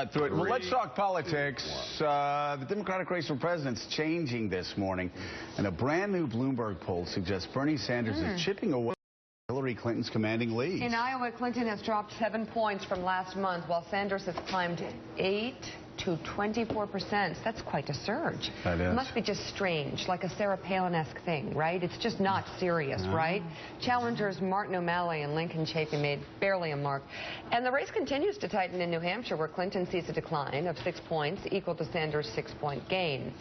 Through it. Well, let's talk politics. The Democratic race for president's changing this morning, and a brand new Bloomberg poll suggests Bernie Sanders is chipping away Hillary Clinton's commanding lead. In Iowa, Clinton has dropped 7 points from last month, while Sanders has climbed 8 to 24%. That's quite a surge. That is. It must be just strange, like a Sarah Palin-esque thing, right? It's just not serious, right? Challengers Martin O'Malley and Lincoln Chafee made barely a mark. And the race continues to tighten in New Hampshire, where Clinton sees a decline of 6 points, equal to Sanders' 6-point gain.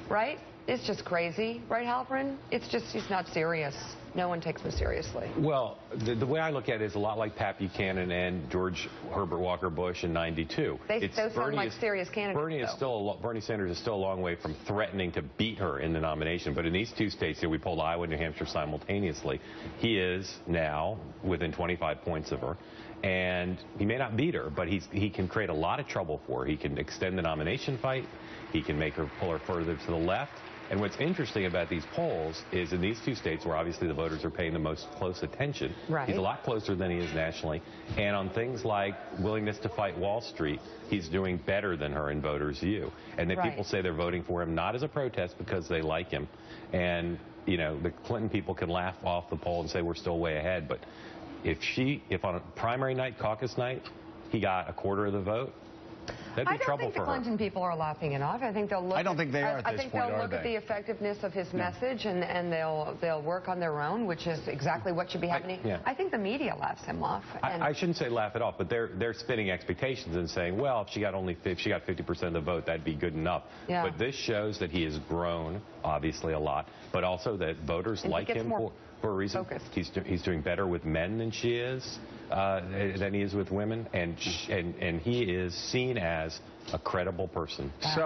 Right? It's just crazy, right, Halperin? It's just, he's not serious. No one takes him seriously. Well, the way I look at it is a lot like Pat Buchanan and George Herbert Walker Bush in '92. Those sound like serious candidates. Bernie Sanders is still a long way from threatening to beat her in the nomination. But in these two states here, we polled Iowa and New Hampshire simultaneously. He is now within 25 points of her. And he may not beat her, but he can create a lot of trouble for her. He can extend the nomination fight. He can make her pull her further to the left. And what's interesting about these polls is in these two states where obviously the voters are paying the most close attention, he's a lot closer than he is nationally. And on things like willingness to fight Wall Street, he's doing better than her in voters' view. And then people say they're voting for him not as a protest because they like him. And, you know, the Clinton people can laugh off the poll and say we're still way ahead. But if on a primary night, caucus night, he got a quarter of the vote, that'd be trouble for her. I don't think the Clinton people are laughing it off. I think they'll look. I don't think they are at this point, I think they'll look at the effectiveness of his message, and they'll work on their own, which is exactly what should be happening. I think the media laughs him off. I shouldn't say laugh it off, but they're spinning expectations and saying, well, if she got 50% of the vote, that'd be good enough. But this shows that he has grown, obviously, a lot, but also that voters like him for a reason. He's doing better with men than she is, than he is with women, and he is seen as a credible person.